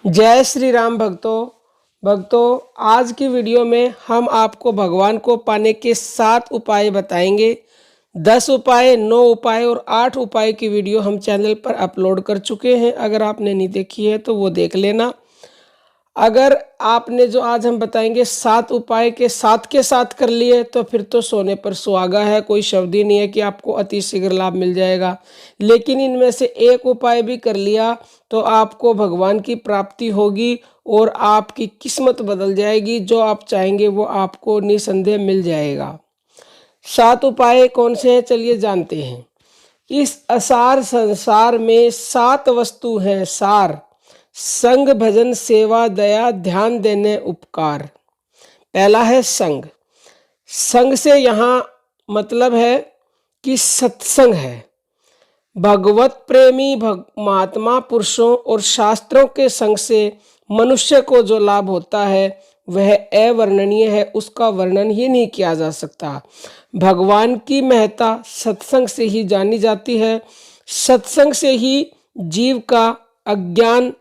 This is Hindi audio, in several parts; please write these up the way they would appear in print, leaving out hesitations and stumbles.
जय श्री राम भक्तों आज की वीडियो में हम आपको भगवान को पाने के 7 उपाय बताएंगे। 10 उपाय, 9 उपाय और 8 उपाय की वीडियो हम चैनल पर अपलोड कर चुके हैं। अगर आपने नहीं देखी है तो वो देख लेना। अगर आपने जो आज हम बताएंगे 7 उपाय के साथ कर लिए तो फिर तो सोने पर सुहागा है। कोई शब्द ही नहीं है कि आपको अति शीघ्र लाभ मिल जाएगा। लेकिन इनमें से एक उपाय भी कर लिया तो आपको भगवान की प्राप्ति होगी और आपकी किस्मत बदल जाएगी। जो आप चाहेंगे वो आपको निसंदेह मिल जाएगा। 7 उपाय कौन से हैं, चलिए जानते हैं। इस असार संसार में 7 वस्तु हैं सार, संग, भजन, सेवा, दया, ध्यान देने, उपकार। पहला है संग। संग से यहाँ मतलब है कि सत्संग है। भगवत प्रेमी महात्मा पुरुषों और शास्त्रों के संग से मनुष्य को जो लाभ होता है वह अवर्णनीय है, उसका वर्णन ही नहीं किया जा सकता। भगवान की महत्ता सत्संग से ही जानी जाती है। सत्संग से ही जीव का अज्ञान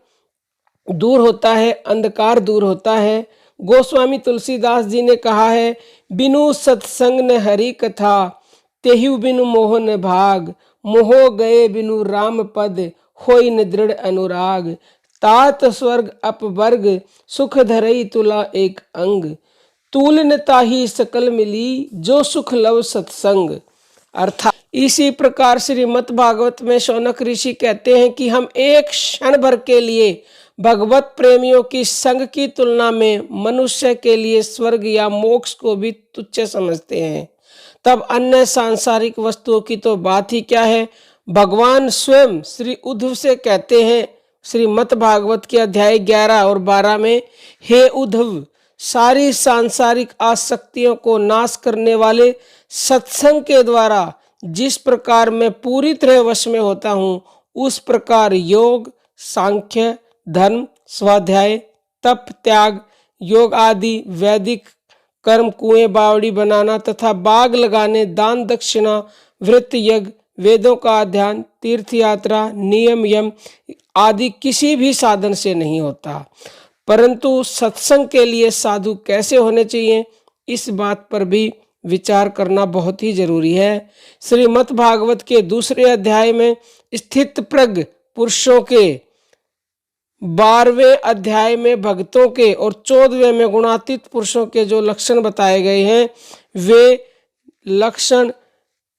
दूर होता है, अंधकार दूर होता है। गोस्वामी तुलसीदास जी ने कहा है, बिनु सत्संग न हरि कथा, तेहु बिनु मोह न भाग, मोहो गए बिनु राम पद, होई न दृढ़ अनुराग। तात स्वर्ग अपवर्ग, सुख धरई तुला एक अंग, तूल न ताही सकल मिली, जो सुख लव सत्संग। अर्थात इसी प्रकार श्रीमद् भागवत में शौनक ऋषि कहते हैं कि हम एक क्षण भर के लिए भगवत प्रेमियों की संग की तुलना में मनुष्य के लिए स्वर्ग या मोक्ष को भी तुच्छ समझते हैं, तब अन्य सांसारिक वस्तुओं की तो बात ही क्या है। भगवान स्वयं श्री उद्धव से कहते हैं श्रीमद् भागवत के अध्याय 11 और 12 में, हे उद्धव, सारी सांसारिक आसक्तियों को नाश करने वाले सत्संग के द्वारा जिस प्रकार मैं पूरी तरह वश में होता हूँ, उस प्रकार योग, सांख्य, धर्म, स्वाध्याय, तप, त्याग, योग आदि वैदिक कर्म, कुएं बावड़ी बनाना तथा बाग लगाने, दान दक्षिणा, व्रत यज्ञ, वेदों का अध्ययन, तीर्थ यात्रा, नियम यम आदि किसी भी साधन से नहीं होता। परंतु सत्संग के लिए साधु कैसे होने चाहिए, इस बात पर भी विचार करना बहुत ही जरूरी है। श्रीमद् भागवत के दूसरे अध्याय में स्थित प्रज्ञ पुरुषों के, 12वें अध्याय में भक्तों के और 14वें में गुणातीत पुरुषों के जो लक्षण बताए गए हैं, वे लक्षण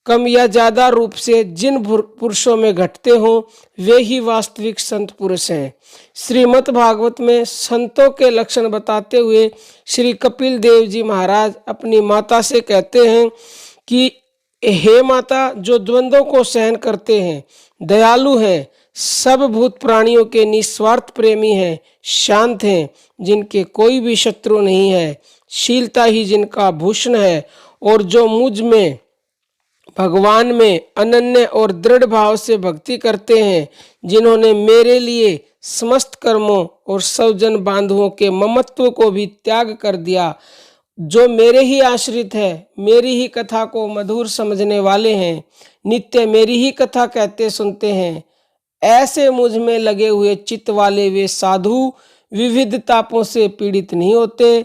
कम या ज्यादा रूप से जिन पुरुषों में घटते हों वे ही वास्तविक संत पुरुष हैं। श्रीमद् भागवत में संतों के लक्षण बताते हुए श्री कपिल देव जी महाराज अपनी माता से कहते हैं कि हे माता, जो द्वंद्वों को सहन करते हैं, दयालु हैं, सब भूत प्राणियों के निस्वार्थ प्रेमी हैं, शांत हैं, जिनके कोई भी शत्रु नहीं है, शीलता ही जिनका भूषण है, और जो मुझ में भगवान में अनन्य और दृढ़ भाव से भक्ति करते हैं, जिन्होंने मेरे लिए समस्त कर्मों और सब जन बांधुओं के ममत्व को भी त्याग कर दिया, जो मेरे ही आश्रित है, मेरी ही कथा को मधुर समझने वाले हैं, नित्य मेरी ही कथा कहते सुनते हैं, ऐसे मुझ में लगे हुए चित्त वाले वे साधु विविध तापों से पीड़ित नहीं होते।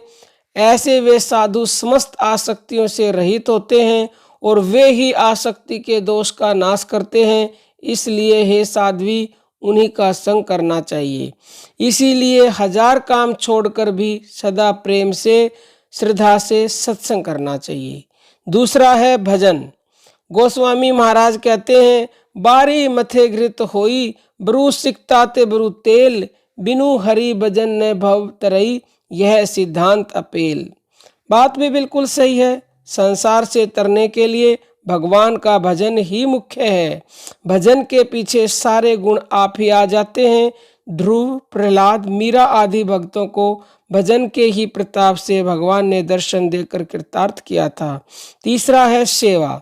ऐसे वे साधु समस्त आसक्तियों से रहित होते हैं और वे ही आसक्ति के दोष का नाश करते हैं। इसलिए हे साध्वी, उन्हीं का संग करना चाहिए। इसीलिए 1000 काम छोड़कर भी सदा प्रेम से, श्रद्धा से सत्संग करना चाहिए। दूसरा है भजन। गोस्वामी महाराज कहते हैं, बारी मथे घृत होई, ब्रू सिकताते ब्रू तेल, बिनु हरि भजन न भव तरई, यह सिद्धांत अपेल। बात भी बिल्कुल सही है। संसार से तरने के लिए भगवान का भजन ही मुख्य है। भजन के पीछे सारे गुण आप ही आ जाते हैं। ध्रुव, प्रहलाद, मीरा आदि भक्तों को भजन के ही प्रताप से भगवान ने दर्शन देकर कृतार्थ किया था। तीसरा है सेवा।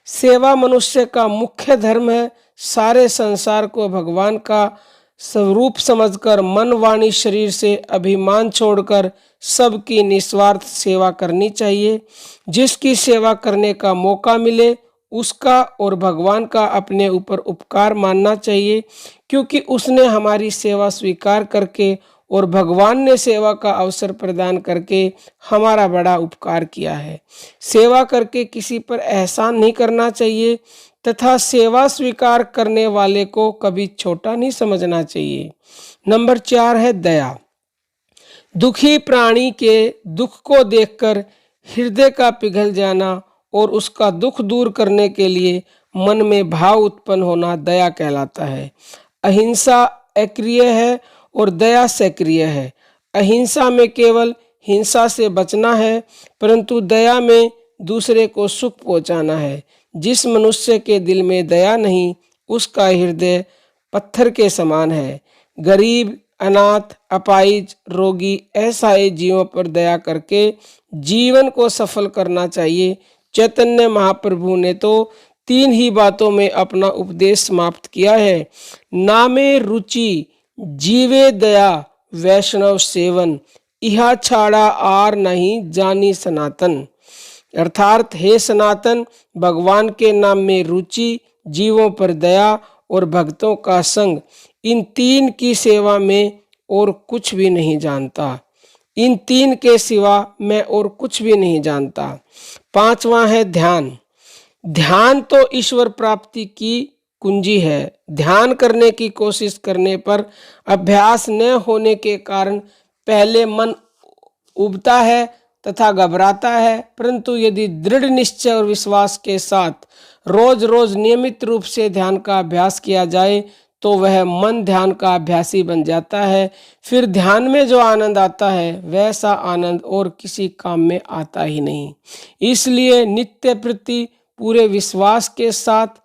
सेवा मनुष्य का मुख्य धर्म है। सारे संसार को भगवान का स्वरूप समझकर मन, वाणी, शरीर से अभिमान छोड़कर सबकी निस्वार्थ सेवा करनी चाहिए। जिसकी सेवा करने का मौका मिले उसका और भगवान का अपने ऊपर उपकार मानना चाहिए, क्योंकि उसने हमारी सेवा स्वीकार करके और भगवान ने सेवा का अवसर प्रदान करके हमारा बड़ा उपकार किया है। सेवा करके किसी पर एहसान नहीं करना चाहिए तथा सेवा स्वीकार करने वाले को कभी छोटा नहीं समझना चाहिए। नंबर 4 है दया। दुखी प्राणी के दुख को देखकर हृदय का पिघल जाना और उसका दुख दूर करने के लिए मन में भाव उत्पन्न होना दया कहलाता है। अहिंसा अक्रिय है और दया सक्रिय है। अहिंसा में केवल हिंसा से बचना है, परंतु दया में दूसरे को सुख पहुंचाना है। जिस मनुष्य के दिल में दया नहीं, उसका हृदय पत्थर के समान है। गरीब, अनाथ, अपाहिज, रोगी, असहाय जीवों पर दया करके जीवन को सफल करना चाहिए। चैतन्य महाप्रभु ने तो 3 ही बातों में अपना उपदेश समाप्त किया है। नामे रुचि, जीवे दया, वैष्णव सेवन, इहा छाड़ा आर नहीं जानी सनातन। अर्थात हे सनातन, भगवान के नाम में रुचि, जीवों पर दया और भक्तों का संग, इन 3 की सेवा में और कुछ भी नहीं जानता। इन 3 के सिवा मैं और कुछ भी नहीं जानता। 5वां है ध्यान। ध्यान तो ईश्वर प्राप्ति की कुंजी है। ध्यान करने की कोशिश करने पर अभ्यास न होने के कारण पहले मन उबता है तथा घबराता है, परंतु यदि दृढ़ निश्चय और विश्वास के साथ रोज रोज नियमित रूप से ध्यान का अभ्यास किया जाए तो वह मन ध्यान का अभ्यासी बन जाता है। फिर ध्यान में जो आनंद आता है वैसा आनंद और किसी काम में आता ही नहीं। इसलिए नित्य प्रति पूरे विश्वास के साथ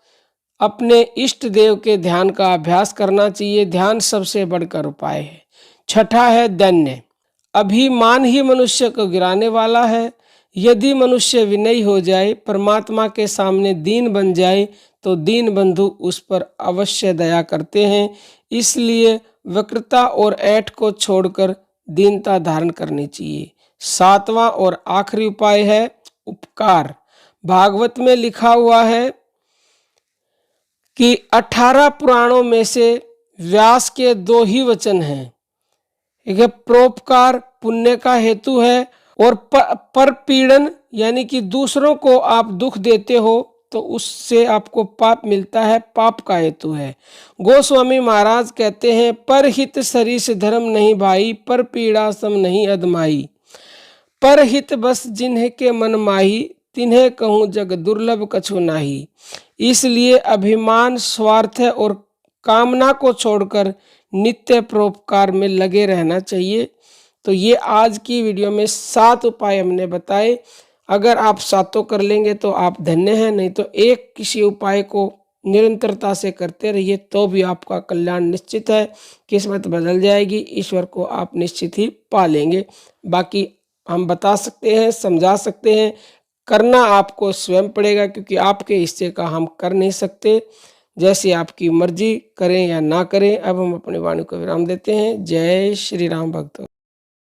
अपने इष्ट देव के ध्यान का अभ्यास करना चाहिए। ध्यान सबसे बढ़कर उपाय है। 6ठा है दैन्य। अभिमान ही मनुष्य को गिराने वाला है। यदि मनुष्य विनयी हो जाए, परमात्मा के सामने दीन बन जाए, तो दीन बंधु उस पर अवश्य दया करते हैं। इसलिए वक्रता और ऐठ को छोड़कर दीनता धारण करनी चाहिए। 7वां और आखिरी उपाय है उपकार। भागवत में लिखा हुआ है कि 18 पुराणों में से व्यास के 2 ही वचन हैं। एक है परोपकार, पुण्य का हेतु है, और पर पीड़न यानी कि दूसरों को आप दुख देते हो तो उससे आपको पाप मिलता है, पाप का हेतु है। गोस्वामी महाराज कहते हैं, पर हित सरिस धर्म नहीं भाई, पर पीड़ा सम नहीं अदमाई। पर हित बस जिन्हें के मन माही, तिन्हें कहूँ जग दुर्लभ कछु नाही। इसलिए अभिमान, स्वार्थ और कामना को छोड़कर नित्य परोपकार में लगे रहना चाहिए। तो ये आज की वीडियो में 7 उपाय हमने बताए। अगर आप 7 कर लेंगे तो आप धन्य हैं, नहीं तो एक किसी उपाय को निरंतरता से करते रहिए तो भी आपका कल्याण निश्चित है। किस्मत बदल जाएगी, ईश्वर को आप निश्चित ही पा लेंगे। बाकी हम बता सकते हैं, समझा सकते हैं, करना आपको स्वयं पड़ेगा, क्योंकि आपके हिस्से का हम कर नहीं सकते। जैसे आपकी मर्जी, करें या ना करें। अब हम अपनी वाणी को विराम देते हैं। जय श्री राम भक्तों।